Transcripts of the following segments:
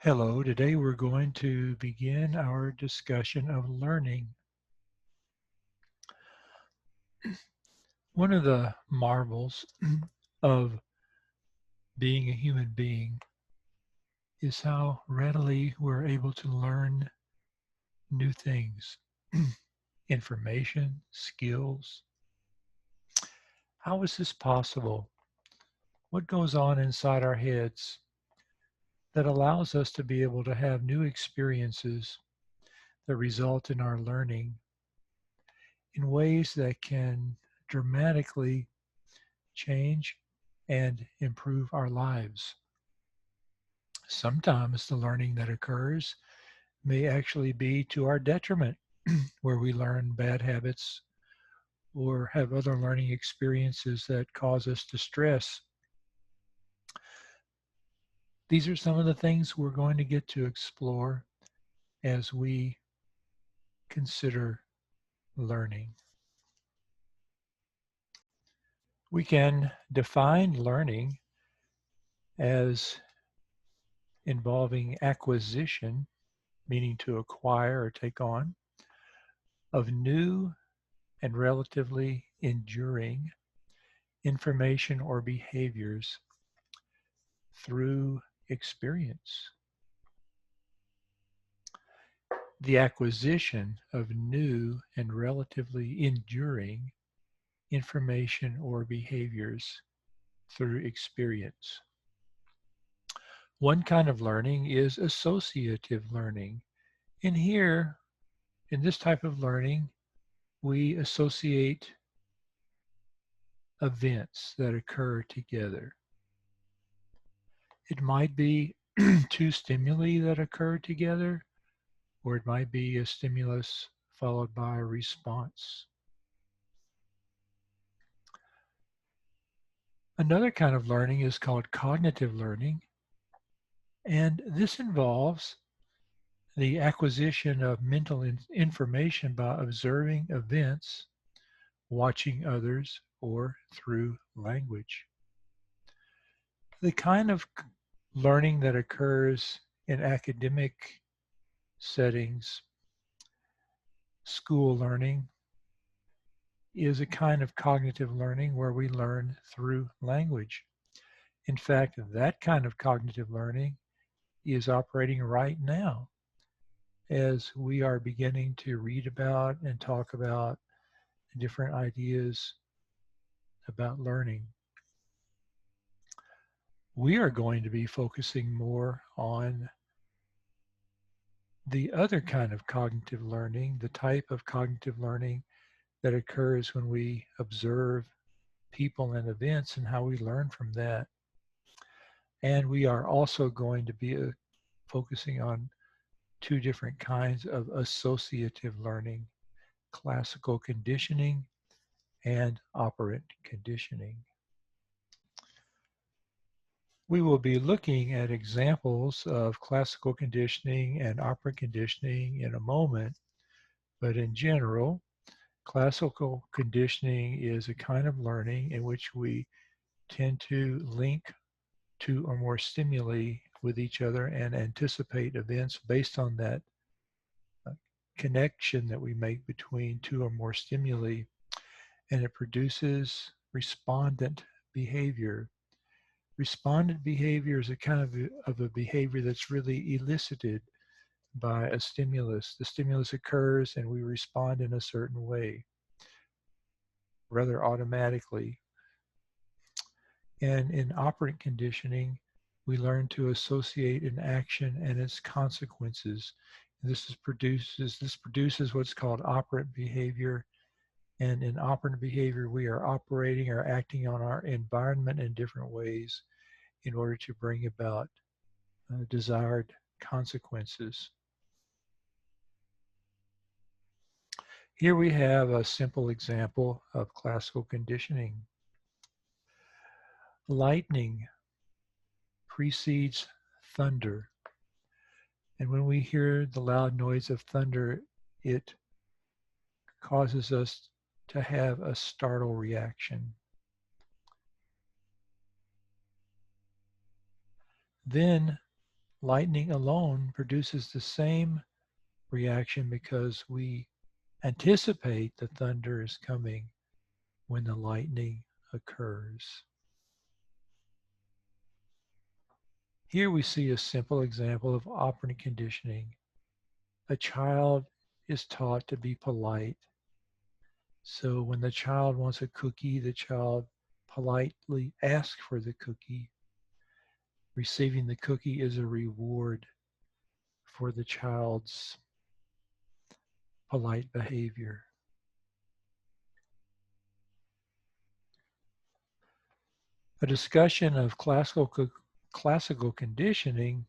Hello, today we're going to begin our discussion of learning. One of the marvels of being a human being is how readily we're able to learn new things, information, skills. How is this possible? What goes on inside our heads that allows us to be able to have new experiences that result in our learning in ways that can dramatically change and improve our lives? Sometimes the learning that occurs may actually be to our detriment, where we learn bad habits or have other learning experiences that cause us distress. These are some of the things we're going to get to explore as we consider learning. We can define learning as involving acquisition, meaning to acquire or take on, of new and relatively enduring information or behaviors through experience. The acquisition of new and relatively enduring information or behaviors through experience. One kind of learning is associative learning. And here, in this type of learning, we associate events that occur together. It might be two stimuli that occur together, or it might be a stimulus followed by a response. Another kind of learning is called cognitive learning, and this involves the acquisition of mental information by observing events, watching others, or through language. The kind of learning that occurs in academic settings, school learning, is a kind of cognitive learning where we learn through language. In fact, that kind of cognitive learning is operating right now as we are beginning to read about and talk about different ideas about learning. We are going to be focusing more on the other kind of cognitive learning, the type of cognitive learning that occurs when we observe people and events and how we learn from that. And we are also going to be focusing on two different kinds of associative learning: classical conditioning and operant conditioning. We will be looking at examples of classical conditioning and operant conditioning in a moment, but in general, classical conditioning is a kind of learning in which we tend to link two or more stimuli with each other and anticipate events based on that connection that we make between two or more stimuli, and it produces respondent behavior. Respondent behavior is a kind of a behavior that's really elicited by a stimulus. The stimulus occurs and we respond in a certain way, rather automatically. And in operant conditioning, we learn to associate an action and its consequences. This produces what's called operant behavior. And in operant behavior, we are operating or acting on our environment in different ways in order to bring about desired consequences. Here we have a simple example of classical conditioning. Lightning precedes thunder. And when we hear the loud noise of thunder, it causes us to have a startle reaction. Then lightning alone produces the same reaction because we anticipate the thunder is coming when the lightning occurs. Here we see a simple example of operant conditioning. A child is taught to be polite. So when the child wants a cookie, the child politely asks for the cookie. Receiving the cookie is a reward for the child's polite behavior. A discussion of classical conditioning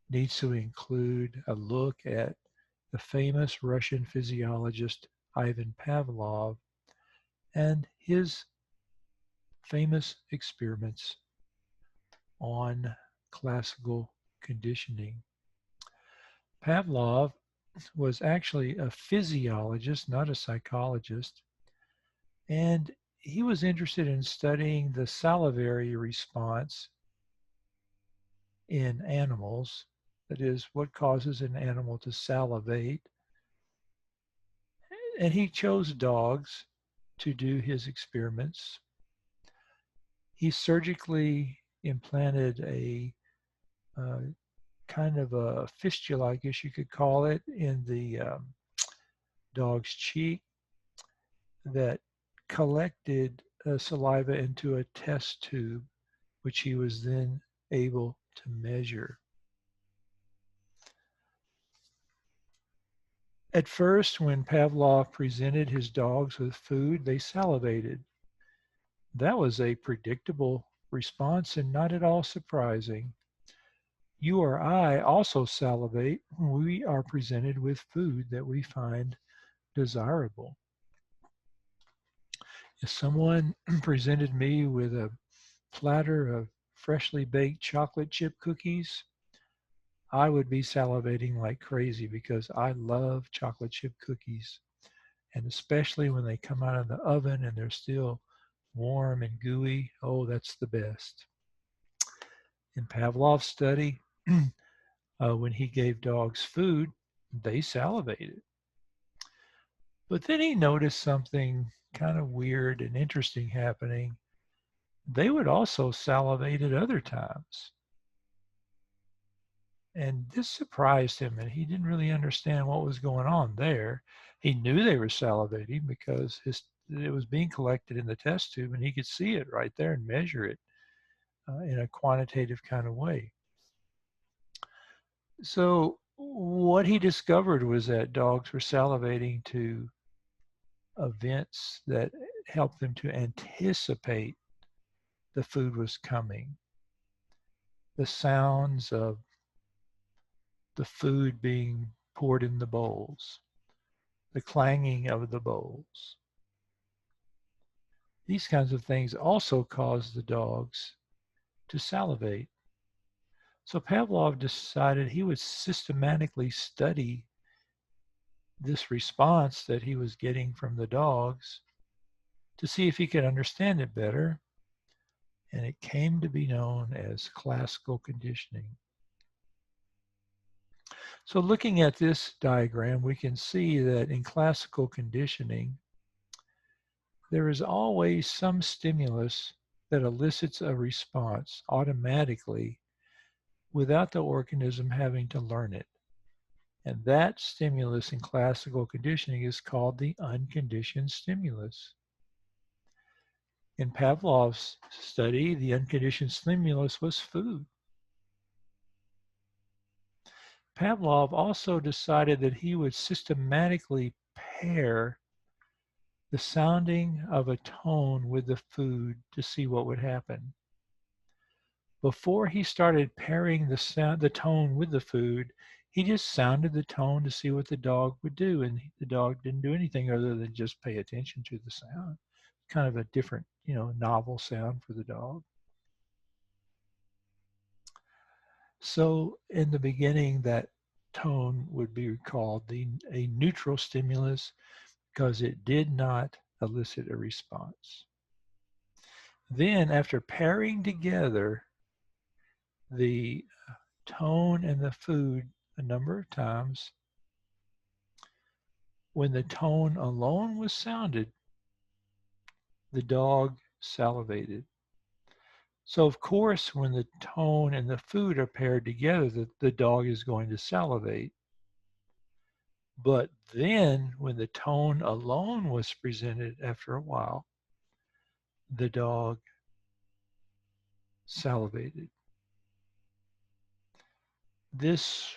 needs to include a look at the famous Russian physiologist Ivan Pavlov and his famous experiments on classical conditioning. Pavlov was actually a physiologist, not a psychologist, and he was interested in studying the salivary response in animals. That is, what causes an animal to salivate. And he chose dogs to do his experiments. He surgically implanted a kind of a fistula, I guess you could call it, in the dog's cheek that collected saliva into a test tube, which he was then able to measure. At first, when Pavlov presented his dogs with food, they salivated. That was a predictable response and not at all surprising. You or I also salivate when we are presented with food that we find desirable. If someone presented me with a platter of freshly baked chocolate chip cookies, I would be salivating like crazy because I love chocolate chip cookies. And especially when they come out of the oven and they're still warm and gooey, oh, that's the best. In Pavlov's study, when he gave dogs food, they salivated. But then he noticed something kind of weird and interesting happening. They would also salivate at other times. And this surprised him, and he didn't really understand what was going on there. He knew they were salivating because it was being collected in the test tube, and he could see it right there and measure it in a quantitative kind of way. So what he discovered was that dogs were salivating to events that helped them to anticipate the food was coming. The sounds of the food being poured in the bowls, the clanging of the bowls. These kinds of things also cause the dogs to salivate. So Pavlov decided he would systematically study this response that he was getting from the dogs to see if he could understand it better. And it came to be known as classical conditioning. So looking at this diagram, we can see that in classical conditioning, there is always some stimulus that elicits a response automatically without the organism having to learn it. And that stimulus in classical conditioning is called the unconditioned stimulus. In Pavlov's study, the unconditioned stimulus was food. Pavlov also decided that he would systematically pair the sounding of a tone with the food to see what would happen. Before he started pairing the tone with the food, he just sounded the tone to see what the dog would do, and the dog didn't do anything other than just pay attention to the sound. Kind of a different, novel sound for the dog. So in the beginning, that tone would be called a neutral stimulus because it did not elicit a response. Then after pairing together the tone and the food a number of times. When the tone alone was sounded, the dog salivated. So of course, when the tone and the food are paired together, the dog is going to salivate. But then when the tone alone was presented after a while, the dog salivated. This,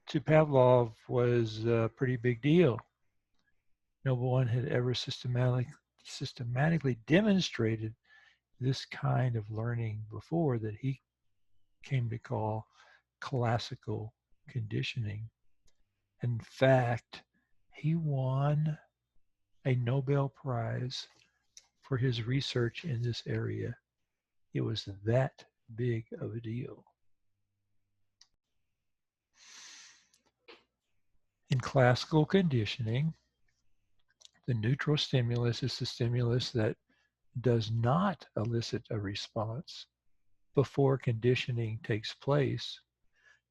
to Pavlov, was a pretty big deal. No one had ever systematically demonstrated this kind of learning before that he came to call classical conditioning. In fact, he won a Nobel Prize for his research in this area. It was that big of a deal. In classical conditioning, the neutral stimulus is the stimulus that does not elicit a response before conditioning takes place.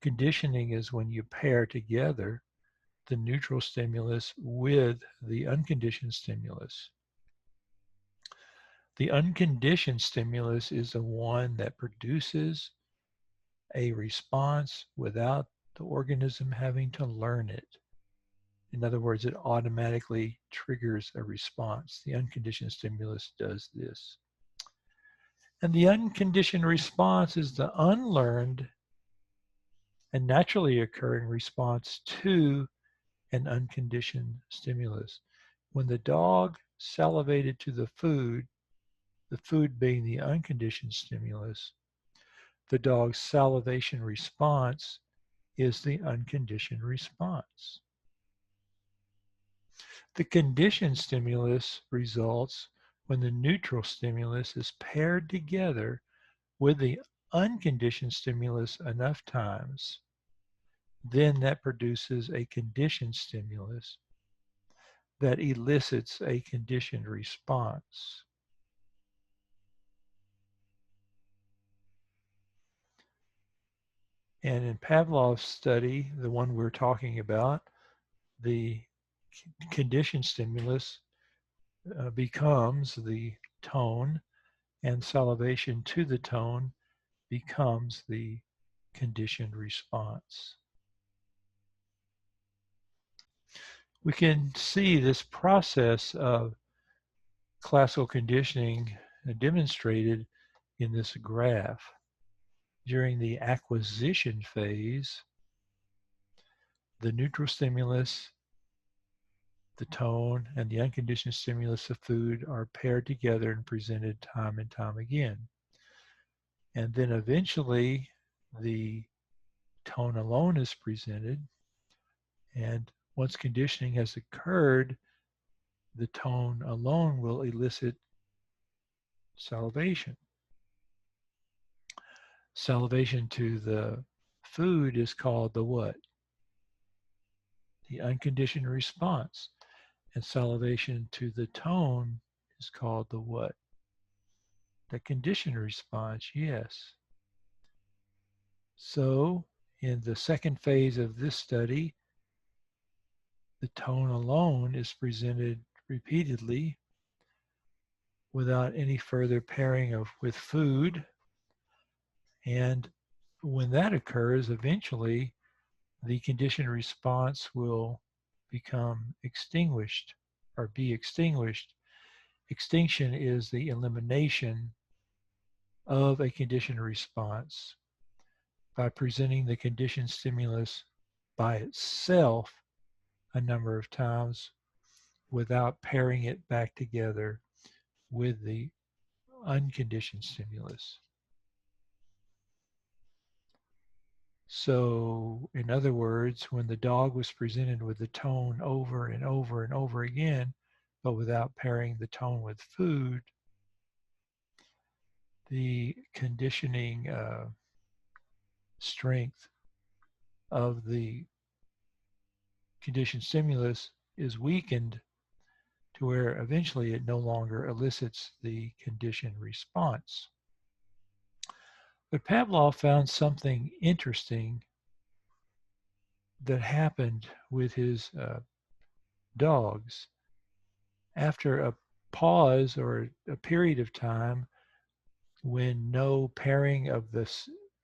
Conditioning is when you pair together the neutral stimulus with the unconditioned stimulus. The unconditioned stimulus is the one that produces a response without the organism having to learn it. In other words, it automatically triggers a response. The unconditioned stimulus does this. And the unconditioned response is the unlearned and naturally occurring response to an unconditioned stimulus. When the dog salivated to the food being the unconditioned stimulus, the dog's salivation response is the unconditioned response. The conditioned stimulus results when the neutral stimulus is paired together with the unconditioned stimulus enough times. Then that produces a conditioned stimulus that elicits a conditioned response. And in Pavlov's study, the one we're talking about, the conditioned stimulus becomes the tone, and salivation to the tone becomes the conditioned response. We can see this process of classical conditioning demonstrated in this graph. During the acquisition phase, the neutral stimulus, the tone, and the unconditioned stimulus of food are paired together and presented time and time again. And then eventually the tone alone is presented, and once conditioning has occurred, the tone alone will elicit salivation. Salivation to the food is called the what? The unconditioned response. And salivation to the tone is called the what? The conditioned response, yes. So in the second phase of this study, the tone alone is presented repeatedly without any further pairing with food. And when that occurs, eventually the conditioned response will become extinguished or be extinguished. Extinction is the elimination of a conditioned response by presenting the conditioned stimulus by itself a number of times without pairing it back together with the unconditioned stimulus. So, in other words, when the dog was presented with the tone over and over and over again, but without pairing the tone with food, the conditioning strength of the conditioned stimulus is weakened to where eventually it no longer elicits the conditioned response. But Pavlov found something interesting that happened with his dogs. After a pause or a period of time when no pairing of the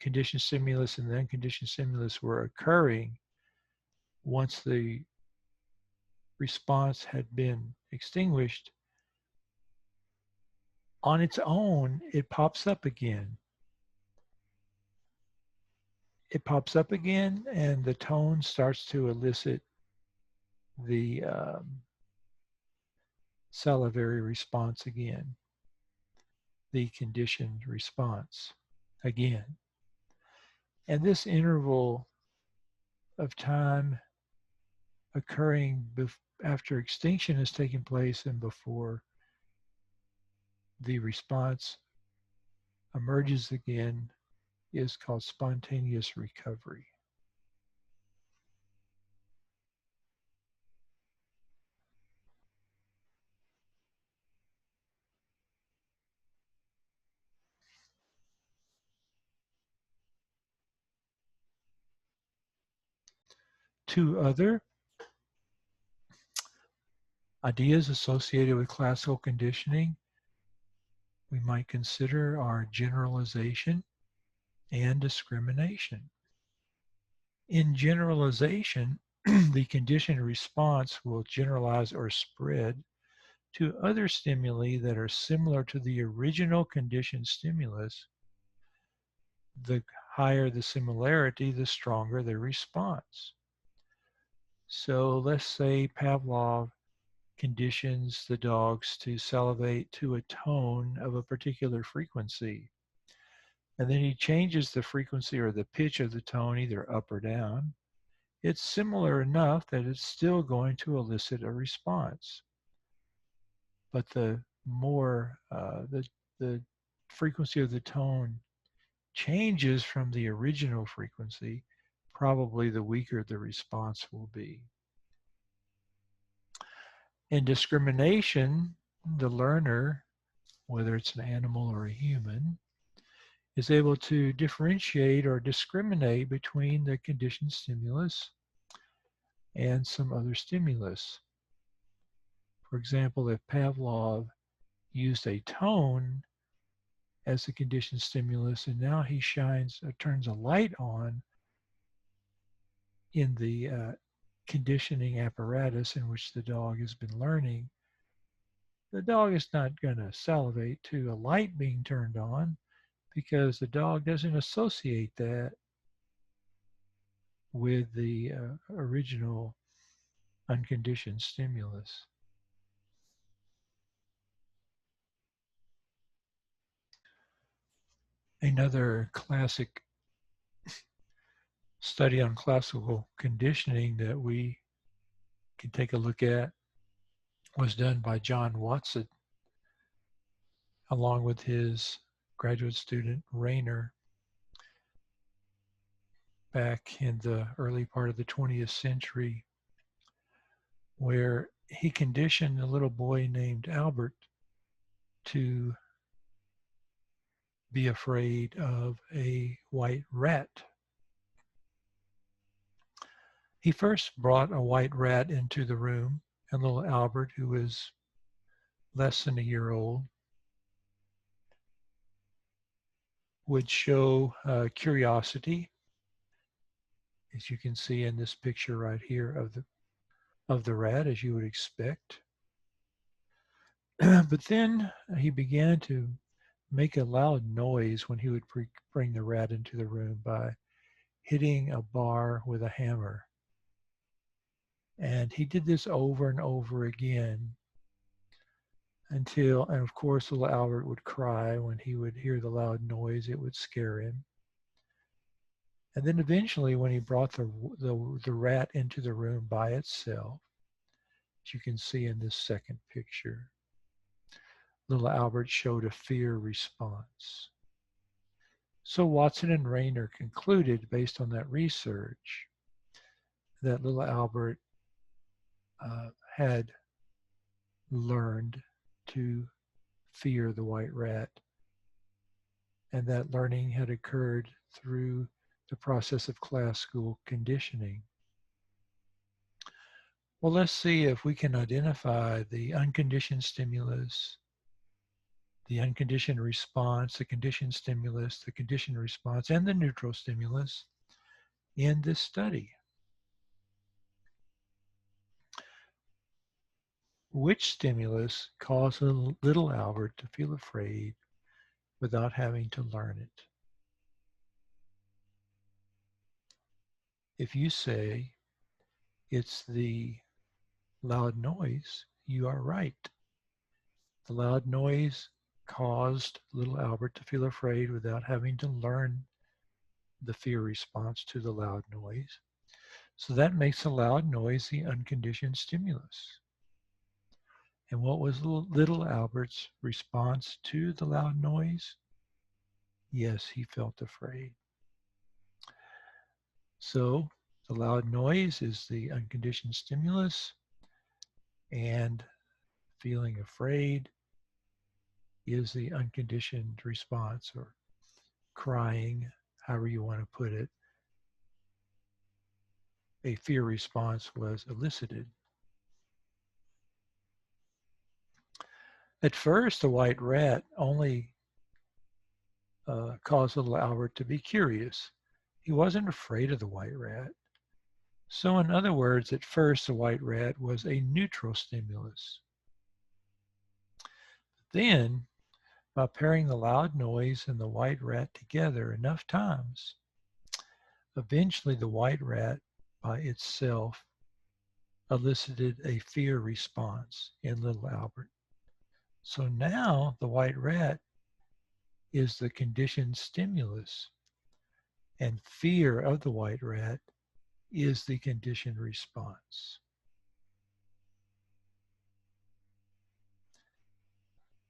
conditioned stimulus and the unconditioned stimulus were occurring, once the response had been extinguished, on its own, it pops up again. It pops up again, and the tone starts to elicit the salivary response again, the conditioned response again. And this interval of time occurring after extinction has taken place and before the response emerges again is called spontaneous recovery. Two other ideas associated with classical conditioning we might consider are generalization and discrimination. In generalization, the conditioned response will generalize or spread to other stimuli that are similar to the original conditioned stimulus. The higher the similarity, the stronger the response. So let's say Pavlov conditions the dogs to salivate to a tone of a particular frequency. And then he changes the frequency or the pitch of the tone either up or down. It's similar enough that it's still going to elicit a response. But the more the frequency of the tone changes from the original frequency, probably the weaker the response will be. In discrimination, the learner, whether it's an animal or a human, is able to differentiate or discriminate between the conditioned stimulus and some other stimulus. For example, if Pavlov used a tone as the conditioned stimulus and now he turns a light on in the conditioning apparatus in which the dog has been learning, the dog is not going to salivate to a light being turned on because the dog doesn't associate that with the original unconditioned stimulus. Another classic study on classical conditioning that we can take a look at was done by John Watson along with his graduate student Rayner back in the early part of the 20th century, where he conditioned a little boy named Albert to be afraid of a white rat. He first brought a white rat into the room, and little Albert, who was less than a year old, would show curiosity, as you can see in this picture right here of the rat, as you would expect. But then he began to make a loud noise when he would bring the rat into the room by hitting a bar with a hammer. And he did this over and over again until, and of course, little Albert would cry when he would hear the loud noise. It would scare him. And then eventually, when he brought the rat into the room by itself, as you can see in this second picture, little Albert showed a fear response. So Watson and Rayner concluded, based on that research, that little Albert had learned to fear the white rat, and that learning had occurred through the process of classical conditioning. Well, let's see if we can identify the unconditioned stimulus, the unconditioned response, the conditioned stimulus, the conditioned response, and the neutral stimulus in this study. Which stimulus caused little Albert to feel afraid without having to learn it? If you say it's the loud noise, you are right. The loud noise caused little Albert to feel afraid without having to learn the fear response to the loud noise. So that makes the loud noise the unconditioned stimulus. And what was little Albert's response to the loud noise? Yes, he felt afraid. So the loud noise is the unconditioned stimulus, and feeling afraid is the unconditioned response, or crying, however you want to put it. A fear response was elicited. At first, the white rat only caused little Albert to be curious. He wasn't afraid of the white rat. So in other words, at first, the white rat was a neutral stimulus. Then, by pairing the loud noise and the white rat together enough times, eventually the white rat by itself elicited a fear response in little Albert. So now the white rat is the conditioned stimulus, and fear of the white rat is the conditioned response.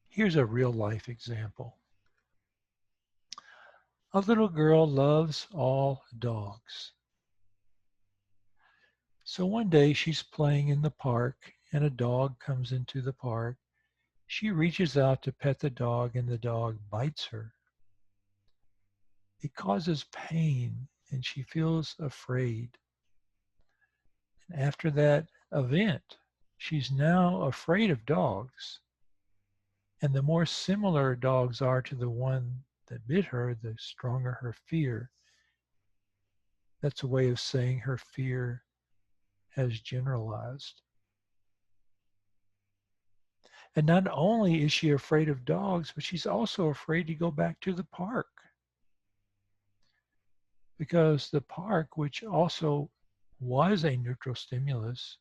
Here's a real life example. A little girl loves all dogs. So one day she's playing in the park and a dog comes into the park. She reaches out to pet the dog and the dog bites her. It causes pain and she feels afraid. And after that event, she's now afraid of dogs. And the more similar dogs are to the one that bit her, the stronger her fear. That's a way of saying her fear has generalized. And not only is she afraid of dogs, but she's also afraid to go back to the park. Because the park, which also was a neutral stimulus,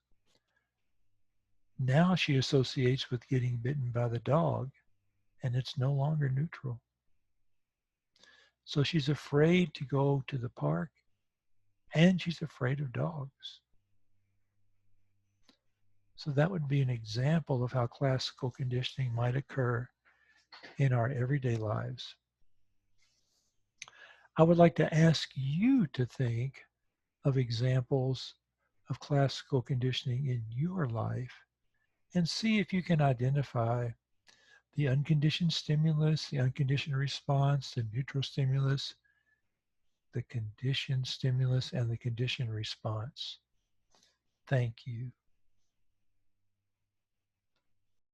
now she associates with getting bitten by the dog, and it's no longer neutral. So she's afraid to go to the park, and she's afraid of dogs. So that would be an example of how classical conditioning might occur in our everyday lives. I would like to ask you to think of examples of classical conditioning in your life and see if you can identify the unconditioned stimulus, the unconditioned response, the neutral stimulus, the conditioned stimulus, and the conditioned response. Thank you.